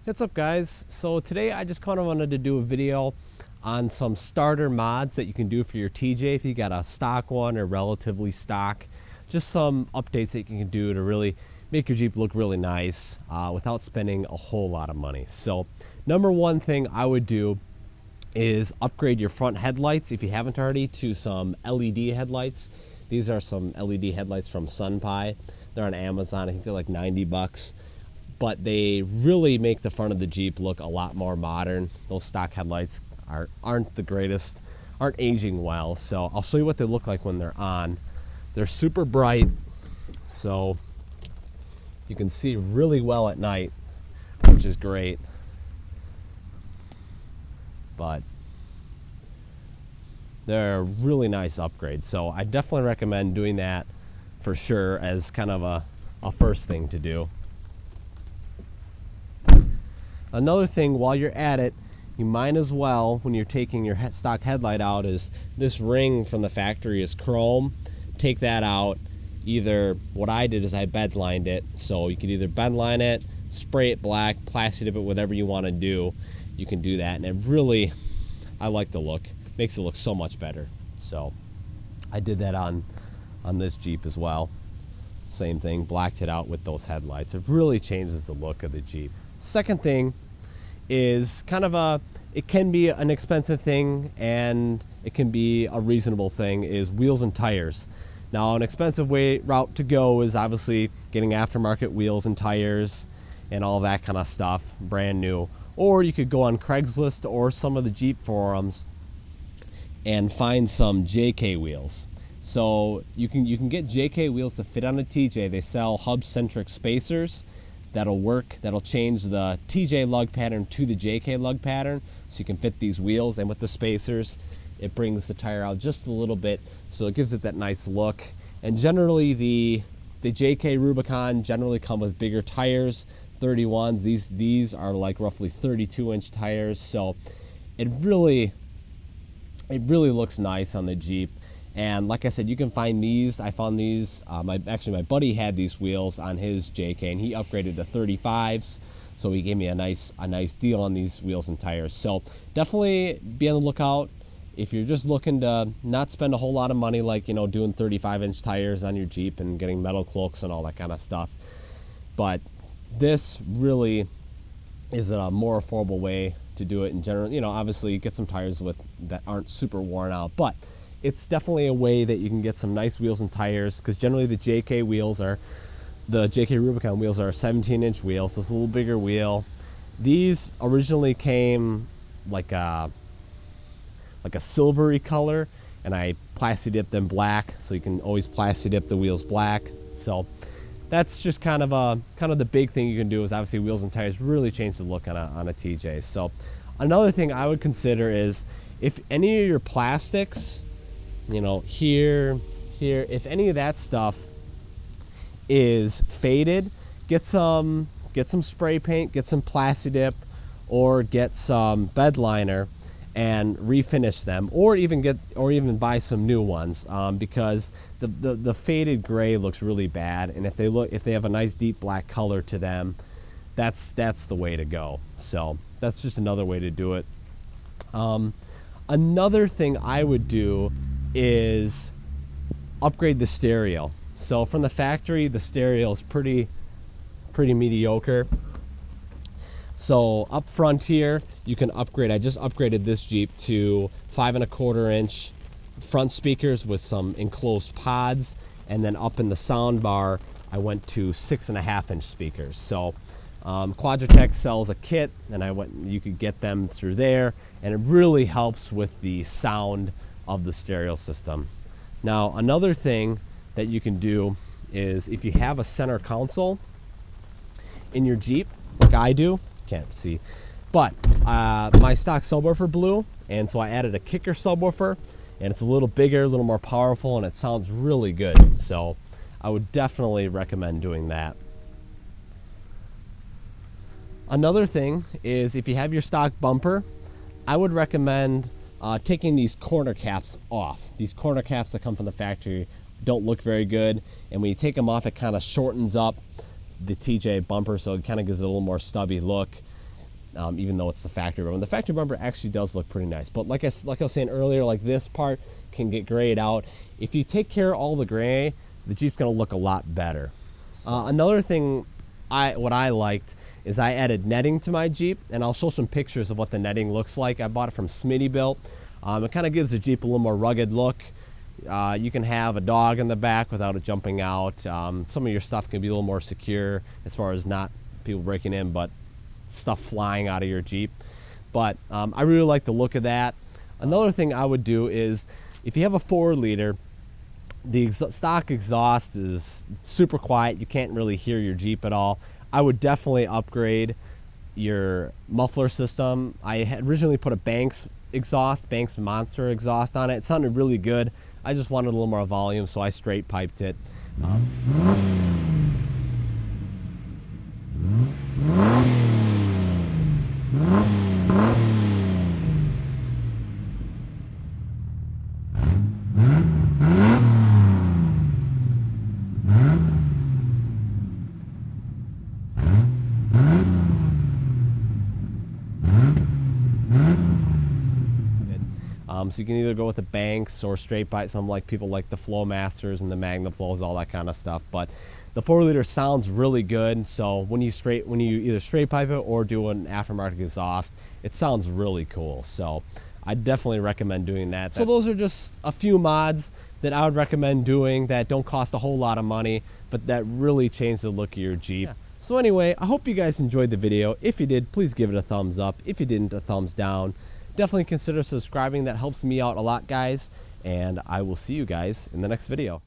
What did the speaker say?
What's up, guys? So today I just kind of wanted to do a video on some starter mods that you can do for your TJ if you got a stock one or relatively stock. Just some updates that you can do to really make your Jeep look really nice without spending a whole lot of money. So number one thing I would do is upgrade your front headlights if you haven't already to some LED headlights. These are some LED headlights from SunPie. They're on Amazon. I think they're like 90 bucks. But they really make the front of the Jeep look a lot more modern. Those stock headlights aren't the greatest, aren't aging well. So I'll show you what they look like when they're on. They're super bright, so you can see really well at night, which is great. But they're a really nice upgrade. So I definitely recommend doing that for sure as kind of a first thing to do. Another thing while you're at it, you might as well, when you're taking your stock headlight out, is this ring from the factory is chrome. Take that out. Either, what I did is I bed lined it, so you could either bed line it, spray it black, plastic dip it, whatever you want to do. You can do that, and it really, I like the look. Makes it look so much better. So I did that on this Jeep as well. Same thing, blacked it out with those headlights. It really changes the look of the Jeep. Second thing is kind of it can be an expensive thing and it can be a reasonable thing, is wheels and tires. Now, an expensive route to go is obviously getting aftermarket wheels and tires and all that kind of stuff, brand new. Or you could go on Craigslist or some of the Jeep forums and find some JK wheels. So you can get JK wheels to fit on a TJ. They sell hub-centric spacers that'll work, that'll change the TJ lug pattern to the JK lug pattern, so you can fit these wheels. And with the spacers, it brings the tire out just a little bit, so it gives it that nice look. And generally the JK Rubicon generally come with bigger tires, 31s. These are like roughly 32-inch tires, so it really looks nice on the Jeep. And like I said, you can find these. I found these. My buddy had these wheels on his JK, and he upgraded to 35s. So he gave me a nice deal on these wheels and tires. So definitely be on the lookout if you're just looking to not spend a whole lot of money, like doing 35-inch tires on your Jeep and getting metal cloaks and all that kind of stuff. But this really is a more affordable way to do it in general. Obviously get some tires that aren't super worn out, but it's definitely a way that you can get some nice wheels and tires, because generally the JK Rubicon wheels are a 17-inch wheel, so it's a little bigger wheel. These originally came like a silvery color, and I plastic dipped them black, so you can always plastic dip the wheels black. So that's just kind of the big thing you can do, is obviously wheels and tires really change the look on a TJ. So another thing I would consider is, if any of your plastics, here, if any of that stuff is faded, get some spray paint, get some plastic dip, or get some bed liner and refinish them, or even buy some new ones, because the faded gray looks really bad, and if they have a nice deep black color to them, that's the way to go. So that's just another way to do it. Another thing I would do is upgrade the stereo. So from the factory, the stereo is pretty mediocre. So up front here, you can upgrade. I just upgraded this Jeep to 5.25-inch front speakers with some enclosed pods, and then up in the sound bar, I went to 6.5-inch speakers. So Quadratech sells a kit, and you could get them through there, and it really helps with the sound of the stereo system. Now, another thing that you can do is, if you have a center console in your Jeep, like I do, can't see, but my stock subwoofer blew, and so I added a kicker subwoofer, and it's a little bigger, a little more powerful, and it sounds really good. So I would definitely recommend doing that. Another thing is, if you have your stock bumper, I would recommend taking these corner caps off. These corner caps that come from the factory don't look very good, and when you take them off, it kind of shortens up the TJ bumper, so it kind of gives it a little more stubby look. even though it's the factory bumper. The factory bumper actually does look pretty nice, but like I was saying earlier, like this part can get grayed out. If you take care of all the gray, the Jeep's gonna look a lot better. Another thing what I liked is I added netting to my Jeep, and I'll show some pictures of what the netting looks like. I bought it from Smitty Built. It kind of gives the Jeep a little more rugged look. You can have a dog in the back without it jumping out. Some of your stuff can be a little more secure as far as not people breaking in, but stuff flying out of your Jeep. But I really like the look of that. Another thing I would do is, if you have a 4-liter, the stock exhaust is super quiet. You can't really hear your Jeep at all. I would definitely upgrade your muffler system. I had originally put a Banks Monster exhaust on it. It sounded really good. I just wanted a little more volume, so I straight piped it. So you can either go with the Banks or straight pipe. Some like people like the Flowmasters and the MagnaFlows, all that kind of stuff. But the 4-liter sounds really good. So when you either straight pipe it or do an aftermarket exhaust, it sounds really cool. So I definitely recommend doing that. So those are just a few mods that I would recommend doing that don't cost a whole lot of money, but that really change the look of your Jeep. Yeah. So anyway, I hope you guys enjoyed the video. If you did, please give it a thumbs up. If you didn't, a thumbs down. Definitely consider subscribing. That helps me out a lot, guys. And I will see you guys in the next video.